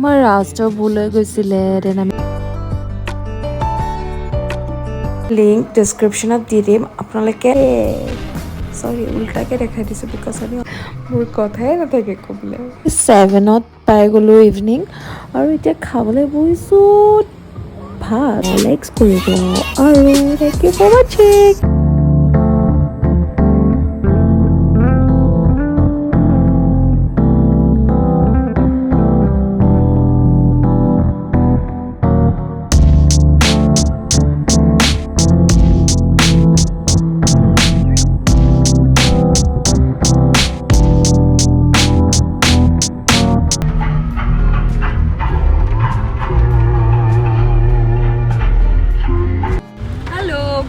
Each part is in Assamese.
আমাৰ ৰাস্তা ভুল হৈ গৈছিলে দেন আমি লিংক ডেছক্ৰিপশ্যনত দি দিম আপোনালোকে সৰি উল্টাকে দেখাই দিছোঁ বিকজ আমি মোৰ কথাই নাথাকে ক'বলৈ 7ত পাই গ'লোঁ ইভিনিং আৰু এতিয়া খাবলৈ বহিছোঁ ভাত লাইকছ কৰিব আৰু থেংক ইউ ফৰ ৱাচিং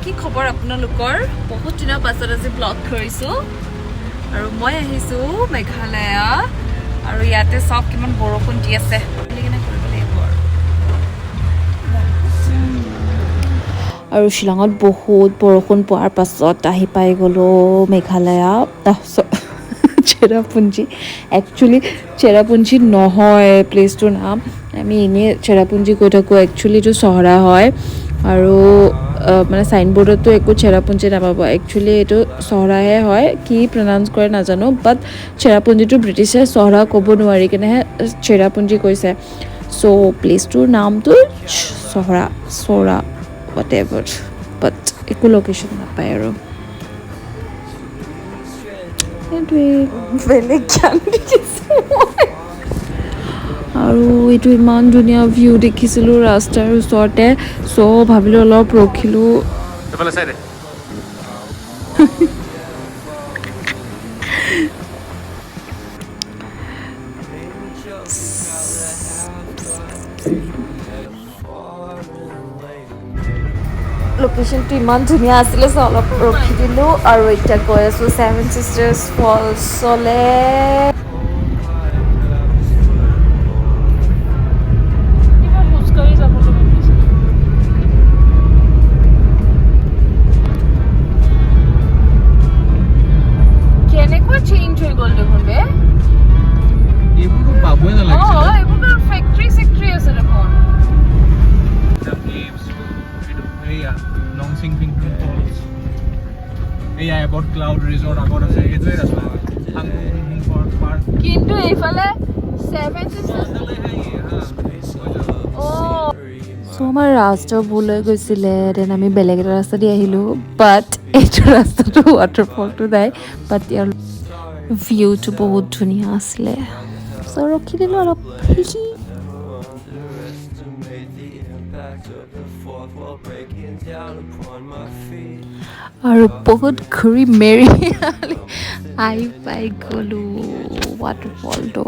কি খবৰ আপোনালোকৰ বহুত দিনৰ পাছত আজি ব্লগ কৰিছোঁ আৰু মই আহিছোঁ মেঘালয়া আৰু ইয়াতে সব কিমান বৰষুণ দি আছে আৰু শিলঙত বহুত বৰষুণ পোৱাৰ পাছত আহি পাই গ'লোঁ মেঘালয়া চেৰাপুঞ্জী একচুৱেলি চেৰাপুঞ্জী নহয় প্লেচটোৰ নাম আমি এনেই চেৰাপুঞ্জী কৈ থাকোঁ একচুৱেলি এইটো চহৰা হয় আৰু মানে চাইনবোৰ্ডতো একো চেৰাপুঞ্জী নাপাব একচুৱেলি এইটো চহৰাহে হয় কি প্ৰনাউন্স কৰে নাজানো বাট চেৰাপুঞ্জীটো ব্ৰিটিছে চহৰা ক'ব নোৱাৰি কেনেহে চেৰাপুঞ্জী কৈছে চ' প্লেচটোৰ নামটো চহৰা চ'ৰা whatever but একো লোকেশ্যন নাপায় আৰু সেইটোৱে বেলেগ জ্ঞান দেখিছোঁ আৰু এইটো ইমান ধুনীয়া ভিউ দেখিছিলোঁ ৰাস্তাৰ ওচৰতে চ' ভাবিলোঁ অলপ ৰখিলোঁ লোকেশ্যনটো ইমান ধুনীয়া আছিলে চ' অলপ ৰখি দিলোঁ আৰু এতিয়া গৈ আছোঁ ছেভেন ছিষ্টাৰ্ছ ফলছলে কেনেকুৱা চেঞ্জ হৈ গ'ল দেখোন বে এইবোৰতো পাবই নালাগে এইবোৰ ফেক্টৰী চেক্টৰী আছে দেখোন এয়াৰপৰ্ট ক্লাউড ৰিজৰ্ট আগত আছে এইটোৱে ৰাস্তা কিন্তু এইফালে ছেভেন চ' আমাৰ ৰাস্তা ভুল হৈ গৈছিলে দেন আমি বেলেগ এটা ৰাস্তা দি আহিলোঁ বাট এইটো ৰাস্তাটো ৱাটাৰফলটো নাই বাট ইয়াৰ ভিউটো বহুত ধুনীয়া আছিলে চ' ৰখি দিলোঁ অলপ আৰু বহুত ঘূৰি মেৰি আহি পাই গ'লোঁ ৱাটাৰফলটো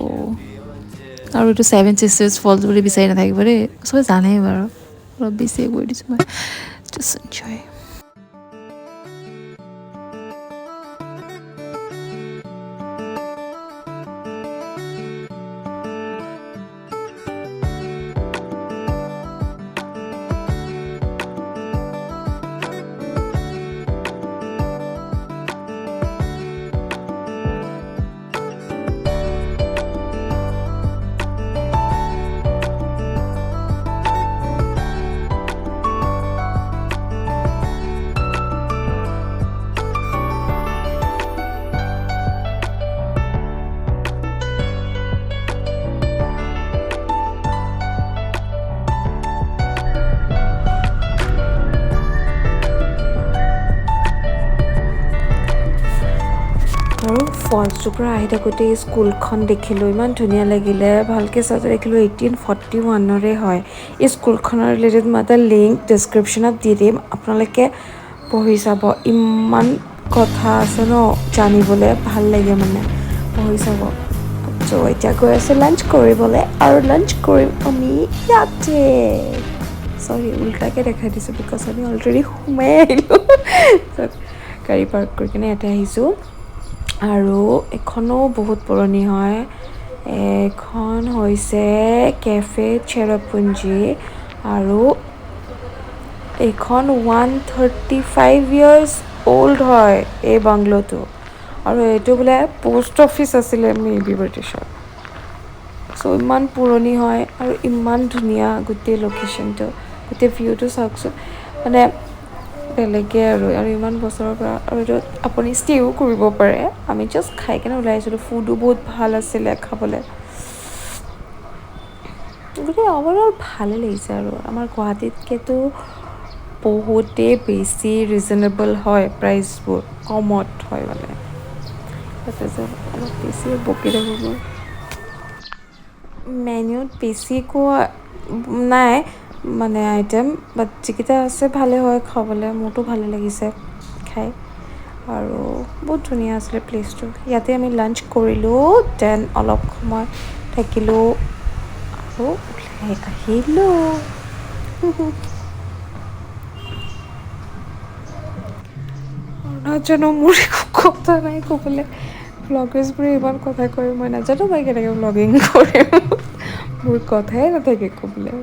আৰু এইটো ছেভেন ছিষ্টাৰ্ছ ফলছ বুলি বিচাৰি নাথাকিব দেই চবে জানেই বাৰু অলপ বেছিয়ে কৰি দিছোঁ মই জাষ্ট এনজয় আৰু ফলছটোৰ পৰা আহি থাকোঁতে এই স্কুলখন দেখিলোঁ ইমান ধুনীয়া লাগিলে ভালকৈ চাওঁতে দেখিলোঁ 1841ৰে হয় এই স্কুলখনৰ ৰিলেটেড মই এটা লিংক ডেছক্ৰিপশ্যনত দি দিম আপোনালোকে পঢ়ি চাব ইমান কথা আছে ন জানিবলৈ ভাল লাগে মানে পঢ়ি চাব চ' এতিয়া গৈ আছোঁ লাঞ্চ কৰিবলৈ আৰু লাঞ্চ কৰিম আমি ইয়াতে সৰি উল্টাকৈ দেখাই দিছোঁ বিকজ আমি অলৰেডি সোমাই আহিলোঁ গাড়ী পাৰ্ক কৰি কিনে ইয়াতে আহিছোঁ আৰু এখনো বহুত পুৰণি হয় এখন হৈছে কেফে চেৰাপুঞ্জী আৰু এইখন 135 years old হয় এই বাংলোটো আৰু এইটো বোলে পোষ্ট অফিচ আছিলে মে বি ব্ৰিটিছৰ চ' ইমান পুৰণি হয় আৰু ইমান ধুনীয়া গোটেই লোকেশ্যনটো, গোটেই ভিউটো চাওকচোন, মানে বেলেগে আৰু ইমান বছৰৰ পৰা, আৰু এইটো আপুনি ষ্টেও কৰিব পাৰে। আমি জাষ্ট খাই কেনে ওলাই আহিছিলোঁ, ফুডো বহুত ভাল আছিলে খাবলৈ, গতিকে অভাৰঅল ভালে লাগিছে। আৰু আমাৰ গুৱাহাটীতকৈতো বহুতেই বেছি ৰিজনেবল হয় প্ৰাইচবোৰ, কমত হয় মানে, তাতে যে অলপ বেছি বকি থাকোঁ মই। মেনুত বেছি একো নাই মানে আইটেম, বাট যিকেইটা আছে ভালে হয় খাবলৈ, মোৰতো ভালে লাগিছে খাই, আৰু বহুত ধুনীয়া আছিলে প্লেচটো। ইয়াতে আমি লাঞ্চ কৰিলোঁ, দেন অলপ সময় থাকিলোঁ আৰু ওলাই আহিলোঁ। নাজানো, মোৰ একো কথা নাই ক'বলৈ। ব্লগাৰ্ছবোৰে ইমান কথা কয়, মই নাজানো মই কেনেকৈ ব্লগিং কৰিম, মোৰ কথাই নাথাকে ক'বলৈ।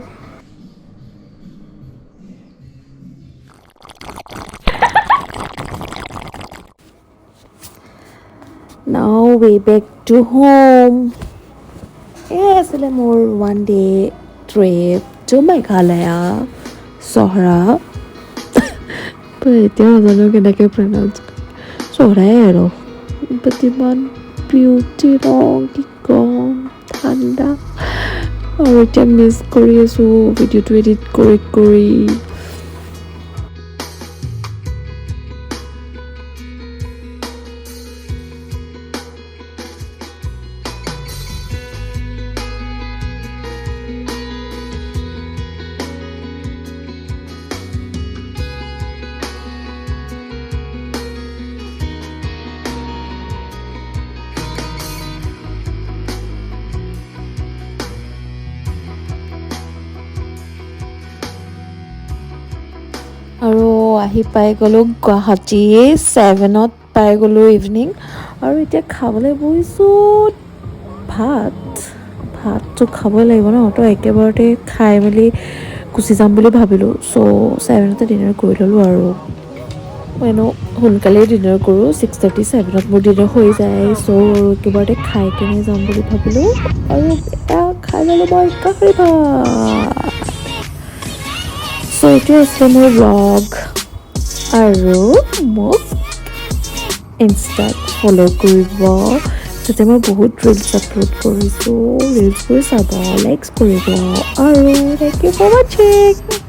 Now way back to home. এয়াই আছিলে মোৰ 1 day trip to Meghalaya, Sohra. এতিয়া নাজানো কেনেকৈ প্ৰনাউন্স চহৰাই আৰু, বাট ইমান বিউটি ৰং, কি কম, ঠাণ্ডা, আৰু এতিয়া মিছ কৰি আছোঁ ভিডিঅ'টো এডিট কৰি কৰি। আৰু আহি পাই গ'লোঁ গুৱাহাটী 7ত পাই গ'লোঁ ইভিনিং, আৰু এতিয়া খাবলৈ বহিছোঁ ভাতটো খাবই লাগিব ন, তো একেবাৰতে খাই মেলি গুচি যাম বুলি ভাবিলোঁ। চ' 7তে ডিনাৰ কৰি ল'লোঁ, আৰু এনেও সোনকালেই ডিনাৰ কৰোঁ, 6:30 7ত মোৰ ডিনাৰ হৈ যায়। চ' একেবাৰতে খাই কেনে যাম বুলি ভাবিলোঁ, আৰু এয়া খাই ল'লোঁ মই গাহৰি ভাত। চ' এইটোৱে আছিলে মোৰ ব্লগ, আৰু মোক ইনষ্টাত ফ'ল' কৰিব, তাতে মই বহুত ৰিলচ আপলোড কৰিছোঁ, ৰিলচবোৰ চাব, লাইকছ কৰিব, আৰু থেংক ইউ ফৰ ৱাচিং।